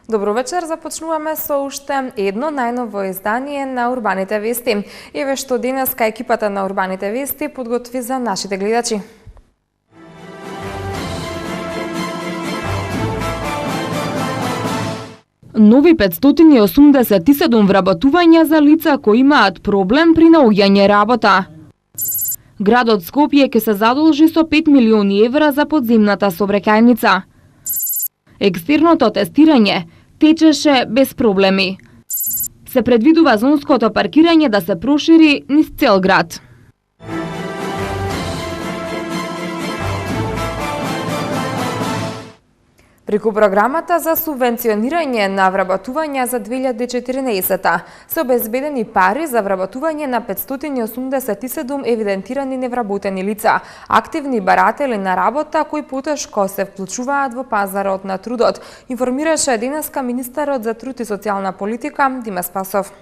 Добро вечер, започнуваме со уште едно најново издание на Урбаните вести. Еве што денеска екипата на Урбаните вести подготви за нашите гледачи. Нови 587 вработувања за лица кои имаат проблем при наоѓање работа. Градот Скопје ќе се задолжи со 5 милиони евра за подземната сообраќајница. Екстерното тестирање течеше без проблеми. Се предвидува зонското паркирање да се прошири низ цел град. Преку програмата за субвенционирање на вработувања за 2014 се обезбедени пари за вработување на 587 евидентирани невработени лица, активни баратели на работа кои потешко се вклучуваат во пазарот на трудот, информираше денеска министерот за труд и социјална политика Диме Спасов.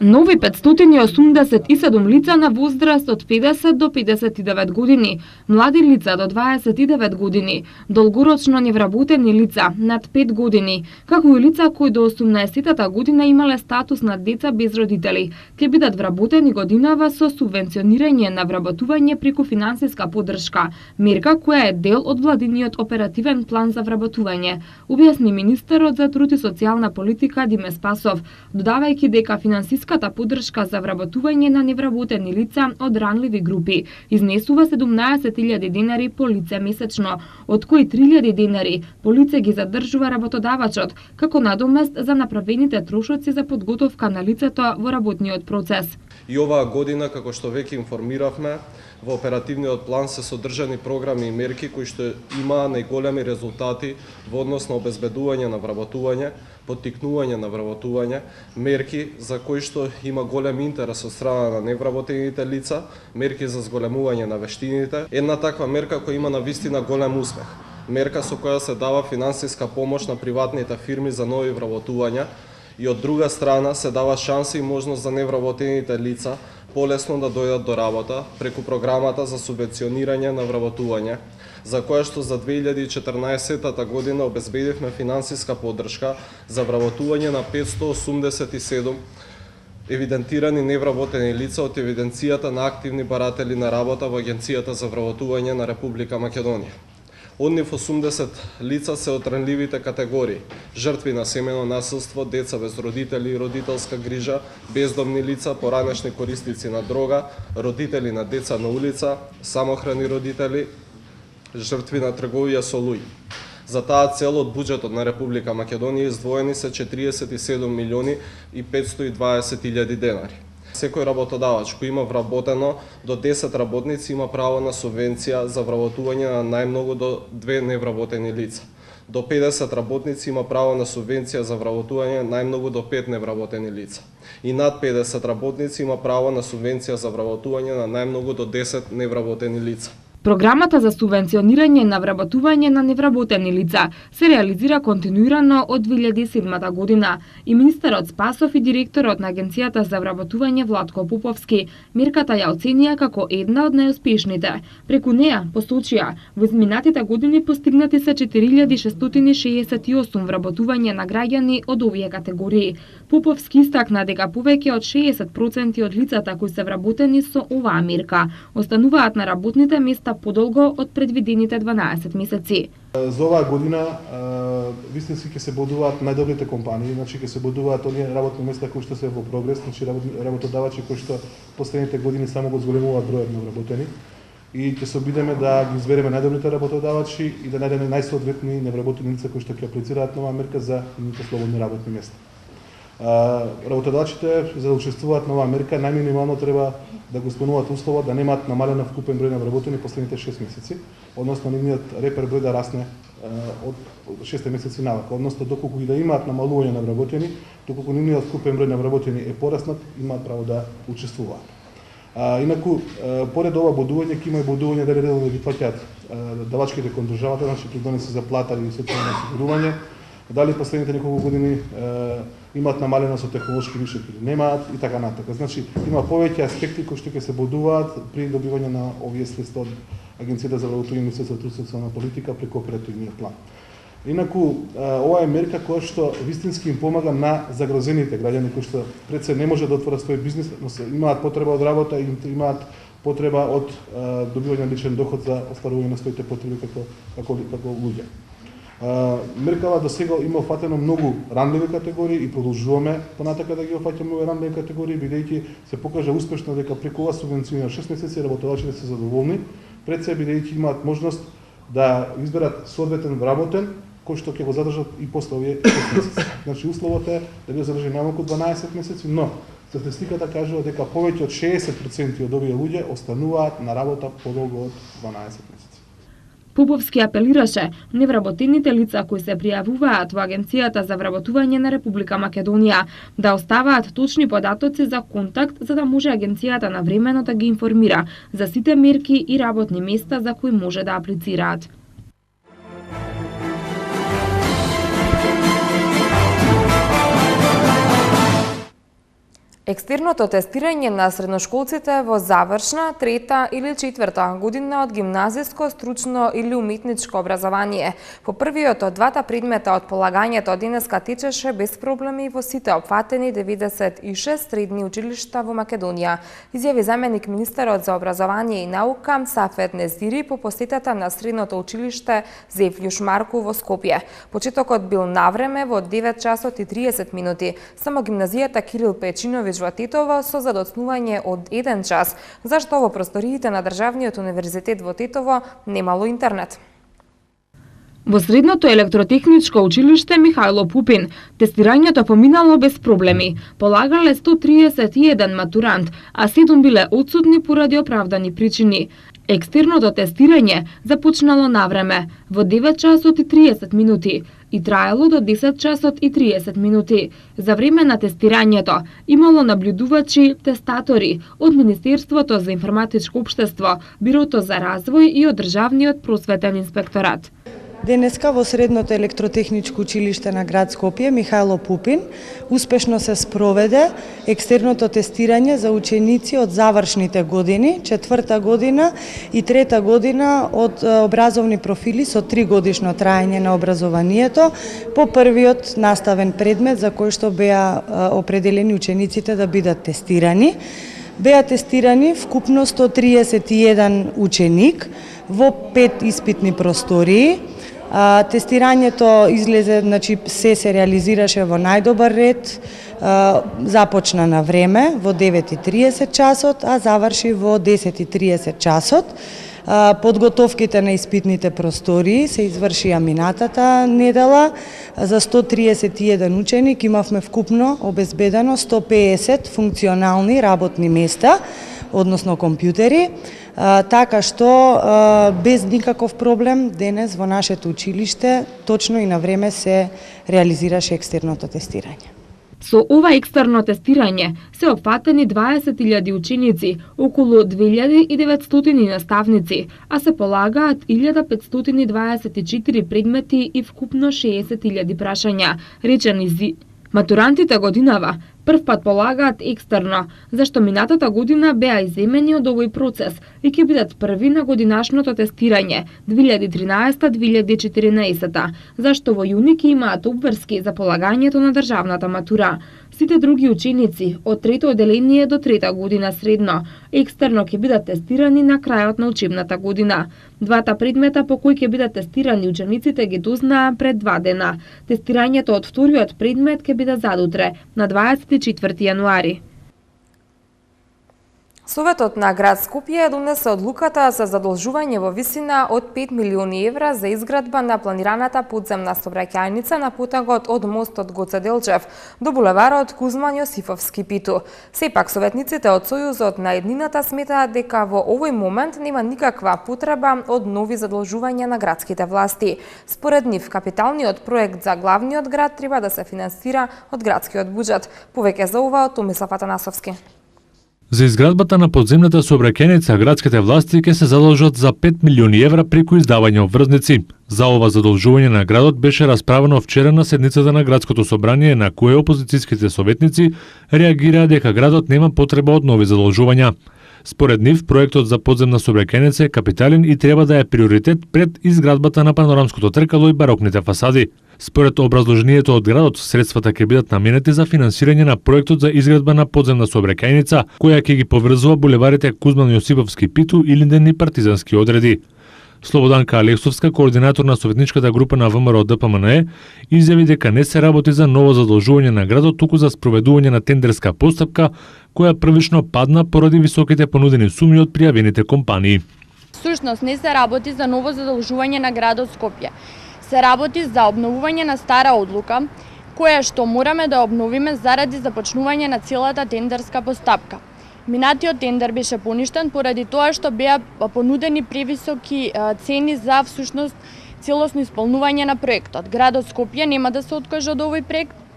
Нови 587 лица на возраст од 50 до 59 години, млади лица до 29 години, долгорочно невработени лица над 5 години, како и лица кои до 18-тата година имале статус на деца без родители, ќе бидат вработени годинава со субвенционирање на вработување преку финансиска поддршка, мерка која е дел од владиниот оперативен план за вработување, објасни министерот за труд и социјална политика Диме Спасов, додавајќи дека финансиската поддршка за вработување на невработени лица од ранливи групи изнесува 17.000 денари по лице месечно, од кои 3.000 денари по лице ги задржува работодавачот, како надомест за направените трошоци за подготовка на лицето во работниот процес. И оваа година, како што веќе информиравме, во оперативниот план се содржани програми и мерки кои што имаа најголеми резултати во однос на обезбедување на вработување, поттикнување на вработување, мерки за кои што има голем интерес од страна на невработените лица, мерки за зголемување на вештините. Една таква мерка која има навистина голем успех. Мерка со која се дава финансиска помош на приватните фирми за нови вработувања и од друга страна се дава шанса и можност за невработените лица полесно да дојдат до работа преку програмата за субвенционирање на вработување, за која што за 2014 година обезбедивме финансиска поддршка за вработување на 587 евидентирани невработени лица од евиденцијата на активни баратели на работа во Агенцијата за вработување на Република Македонија. Од нив 80 лица се од ранливите категории: жртви на семено насилство, деца без родители и родителска грижа, бездомни лица, поранешни корисници на дрога, родители на деца на улица, самохрани родители, жртви на трговија со луѓе. За таа цел од буџетот на Република Македонија издвоени се 47 милиони и 520 илјади денари. Секој работодавач кој има вработено до 10 работници има право на субвенција за вработување на најмногу до 2 невработени лица. До 50 работници има право на субвенција за вработување најмногу до 5 невработени лица. И над 50 работници има право на субвенција за вработување на најмногу до 10 невработени лица. Програмата за субвенционирање на вработување на невработени лица се реализира континуирано од 2007 година и министерот Спасов и директорот на Агенцијата за вработување Владко Поповски мерката ја оценија како една од најуспешните. Преку неа посочија во изминатите години постигнати се 4668 вработувања на граѓани од овие категории. Поповски истакна дека повеќе од 60% од лицата кои се вработени со оваа мерка остануваат на работните места подолго од предвидените 12 месеци. За оваа година вистински ќе се бодуваат најдобрите компании, значи ќе се бодуваат оние работни места кои што се во прогрес, значи работодавачи кои што последните години само го зголемуваат бројот на вработени и ќе се обидеме да ги избереме најдобрите работодавачи и да најдеме најсоодветни невработени лица кои што ќе аплицираат нова мерка за нивните слободни работни места. Работодавачите за да учествуваат на оваа мерка најминимално треба да го исполнуваат условот да немаат намален вкупен број на вработени последните 6 месеци, односно нивниот репер број да расне од 6 месеци навака, односно доколку и да имаат намалување на вработени, доколку нивниот вкупен број на вработени е пораснат, имаат право да учествуваат. Инаку, поред ова бодување, ќе има и бодување дали да ги плаќаат давачките кон државата, значи придонеси за плата или социјално осигурување, дали последните неколку години имаат намалено со технолошки вишок или немаат и така натака. Значи, има повеќе аспекти кои што ќе се бодуваат при добивање на овие средства од Агенцијата за вработување и Министерството за труд и социјална политика преку оперативниот план. Инаку, ова е мерка која што вистински им помага на загрозените граѓани кои што пред се не може да отворат свој бизнес, но се имаат потреба од работа и имаат потреба од добивање на личен доход за остварување на своите потреби како луѓе. Меркава до сега има фатено многу ранливи категории и продолжуваме понатака да ги опфаќаме овие ранливи категории, бидејќи се покажа успешно дека преку ова субвенција 6 месеци работодавците се задоволни, пред се бидејќи имаат можност да изберат соодветен вработен кој што ќе го задржат и после овие 6 месеци. Значи условот е да го задржи најмалку 12 месеци, но статистиката кажува дека повеќе од 60% од овие луѓе остануваат на работа подолго од 12 месеци. Поповски апелираше невработените лица кои се пријавуваат во Агенцијата за вработување на Република Македонија да оставаат точни податоци за контакт за да може агенцијата навремено да ги информира за сите мерки и работни места за кои може да аплицираат. Екстерното тестирање на средношколците во завршна, трета или четврта година од гимназиско, стручно или уметничко образование. По првиот од двата предмета од полагањето денеска течеше без проблеми во сите опфатени 96 средни училишта во Македонија, изјави заменик министерот за образование и наука Сафет Нездири по посетата на средното училиште Зефљуш Марку во Скопје. Почетокот бил навреме во 9 часот и 30 минути. Само гимназијата Кирил Печиновиќ во Тетово со задоцнување од 1 час, зашто во просториите на Државниот универзитет во Тетово немало интернет. Во средното електротехничко училиште Михајло Пупин тестирањето поминало без проблеми. Полагале 131 матурант, а 7 биле отсутни поради оправдани причини. Екстерното тестирање започнало навреме, во 9 часот и 30 минути и траело до 10 часот и 30 минути. За време на тестирањето имало наблюдувачи, тестатори од Министерството за информатичко општество, Бирото за развој и од Државниот просветен инспекторат. Денеска во средното електротехничко училиште на град Скопје Михајло Пупин успешно се спроведе екстерното тестирање за ученици од завршните години, четврта година и трета година од образовни профили со 3 годишно траење на образованието по првиот наставен предмет за кој што беа определени учениците да бидат тестирани. Беа тестирани вкупно 131 ученик во 5 испитни простории. Тестирањето излезе, значи се реализираше во најдобар ред, започна на време во 9:30 часот, а заврши во 10:30 часот. Подготовките на испитните простории се извршија минатата недела. За 131 ученик имавме вкупно обезбедено 150 функционални работни места, односно компјутери, така што без никаков проблем денес во нашето училиште точно и на време се реализираше екстерното тестирање. Со ова екстерно тестирање се опфатени 20.000 ученици, околу 2.900 наставници, а се полагаат 1.524 предмети и вкупно 60.000 прашања, речени матурантите годинава прв пат полагаат екстерно, зашто минатата година беа иземени од овој процес и ќе бидат први на годинашното тестирање 2013-2014, зашто во јуни ќе имаат обврски за полагањето на државната матура. Сите други ученици од трето оделение до трета година средно екстерно ќе бидат тестирани на крајот на учебната година. Двата предмета по кои ќе бидат тестирани учениците ги дознаа пред 2 дена. Тестирањето од вториот предмет ќе биде задутре, на 24 јануари. Советот на град Скопје донесе одлуката за задолжување во висина од 5 милиони евра за изградба на планираната подземна сообраќајница на потегот од мостот Гоце Делчев до булеварот Кузман Јосифовски Питу. Сепак советниците од Сојузот на еднината сметаат дека во овој момент нема никаква потреба од нови задолжувања на градските власти. Според нив, капиталниот проект за главниот град треба да се финансира од градскиот буџет. Повеќе за ова од Томислав Атанасовски. За изградбата на подземната сообраќајница градските власти ќе се задолжат за 5 милиони евра преку издавање обврзници. За ова задолжување на градот беше расправено вчера на седницата на градското собрание, на кое опозицијските советници реагираа дека градот нема потреба од нови задолжувања. Според нив, проектот за подземна сообраќајница е капитален и треба да е приоритет пред изградбата на панорамското тркало и барокните фасади. Според образложението од градот, средствата ќе бидат наменети за финансирање на проектот за изградба на подземна сообраќајница, која ќе ги поврзува булеварите Кузман Јосиповски Питу и Линден и Партизански одреди. Слободанка Алексовска, координатор на советничката група на ВМРО ДПМНЕ, изјави дека не се работи за ново задолжување на градот, туку за спроведување на тендерска постапка, која првично падна поради високите понудени суми од пријавените компании. Всушност не се работи за ново задолжување на градот Скопје. Се работи за обновување на стара одлука, која што мораме да обновиме заради започнување на целата тендерска постапка. Минатиот тендер беше поништен поради тоа што беа понудени превисоки цени за всушност целосно исполнување на проектот. Градот Скопје нема да се откаже од овој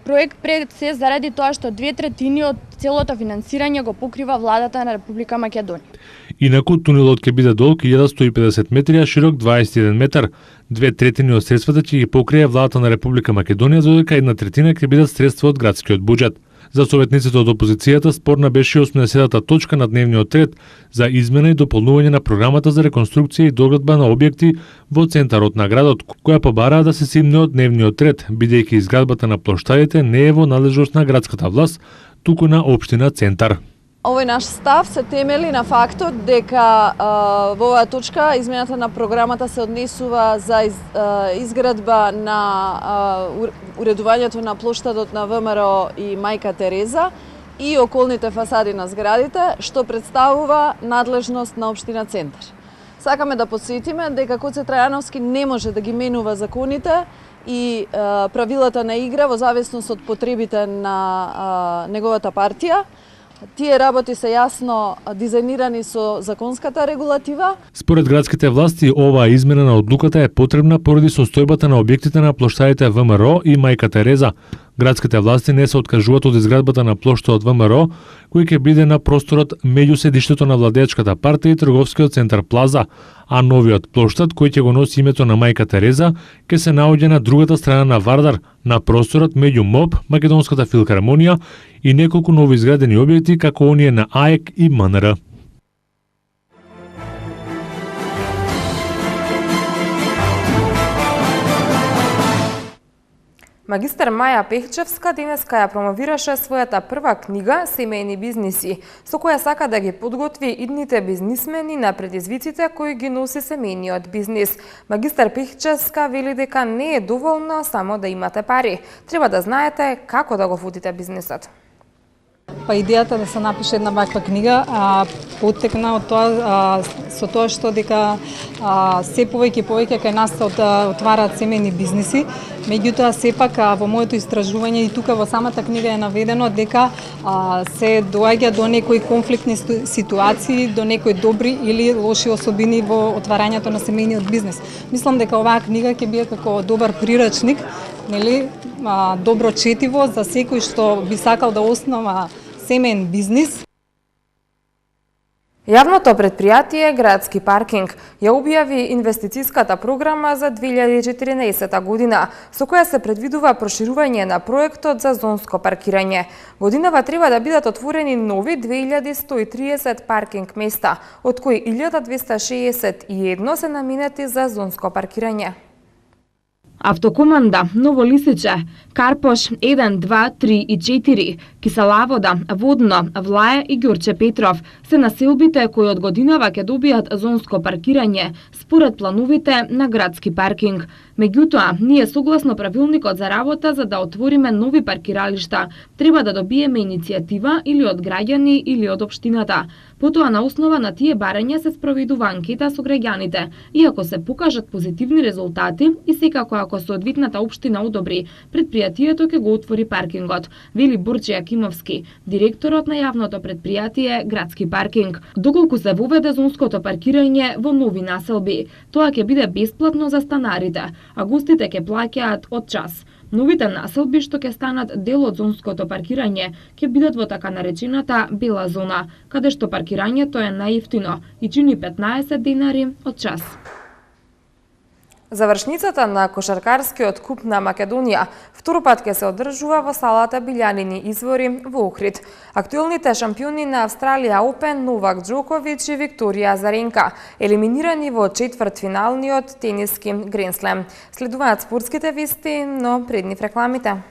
проект пред се заради тоа што 2/3 од целото финансирање го покрива владата на Република Македонија. Инаку тунелот ќе биде долг 1150 метри, а широк 21 метар. 2/3 од средствата ќе ги покрие владата на Република Македонија, додека 1/3 ќе бидат средства од градскиот буџет. За советниците од опозицијата спорна беше 80-та точка на дневниот ред за измена и дополнување на програмата за реконструкција и доградба на објекти во центарот на градот, која побараа да се симне од дневниот ред, бидејќи изградбата на плоштадите не е во надлежност на градската власт, туку на општина Центар. Овој наш став се темели на фактот дека во оваа точка измената на програмата се однесува за изградба на уредувањето на плоштадот на ВМРО и Мајка Тереза и околните фасади на зградите, што представува надлежност на општина Центар. Сакаме да подсетиме дека Коце Трајановски не може да ги менува законите и правилата на игра во зависност од потребите на неговата партија. Тие работи се јасно дизајнирани со законската регулатива. Според градските власти, оваа измена на одлуката е потребна поради состојбата на објектите на плоштадите ВМРО и Мајка Тереза. Градските власти не се откажуваат од изградбата на плошта од ВМРО, кој ќе биде на просторот меѓу седиштето на владеачката партија и трговскиот центар Плаза, а новиот плоштад кој ќе го носи името на Мајка Тереза ќе се наоѓа на другата страна на Вардар, на просторот меѓу МОБ, Македонската филхармонија и неколку новоизградени објекти како оние на АЕК и МНР. Магистар Маја Пехчевска денеска ја промовираше својата прва книга «Семејни бизниси», со која сака да ги подготви идните бизнисмени на предизвиците кои ги носи семејниот бизнис. Магистар Пехчевска вели дека не е доволно само да имате пари. Треба да знаете како да го водите бизнисот. Па идејата да се напише една ваква книга поттекна од тоа со тоа што дека се повеќе и повеќе кај нас се отвараат семејни бизниси. Меѓутоа сепак во моето истражување и тука во самата книга е наведено дека се доаѓа до некои конфликтни ситуации, до некои добри или лоши особини во отварањето на семејниот бизнис. Мислам дека оваа книга ќе биде како добар прирачник, нели, добро четиво за секој што би сакал да основа семеен бизнис. Јавното предпријатие Градски паркинг ја објави инвестицијската програма за 2014 година, со која се предвидува проширување на проектот за зонско паркирање. Годинава треба да бидат отворени нови 2130 паркинг места, од кои 1261 се наменети за зонско паркирање. Автокоманда Ново Лисиче, Карпош 1, 2, 3 и 4, Киселавода, Водно, Влаја и Ѓорче Петров се населбите кои од годинава ќе добијат зонско паркирање според плановите на Градски паркинг. Меѓутоа, ние согласно правилникот за работа за да отвориме нови паркиралишта, треба да добиеме иницијатива или од граѓани или од општината. Потоа на основа на тие барања се спроведува анкета со граѓаните и ако се покажат позитивни резултати и секако ако соодветната општина одобри, предпријатието ќе го отвори паркингот, вели Борче Јакимовски, директорот на јавното предпријатие Градски паркинг. Доколку се воведе зонското паркирање во нови населби, тоа ќе биде бесплатно за станарите, а гостите ќе плаќаат од час. Новите населби што ќе станат дел од зонското паркирање ќе бидат во така наречената бела зона, каде што паркирањето е најевтино и чини 15 денари од час. Завршницата на кошаркарскиот куп на Македонија второпат ќе се одржува во салата Билјанини извори во Охрид. Актуелните шампиони на Австралија Опен Новак Џоковиќ и Викторија Азаренка елиминирани во четвртфиналниот тениски Гренслем. Следуваат спортските вести, но пред нив рекламите.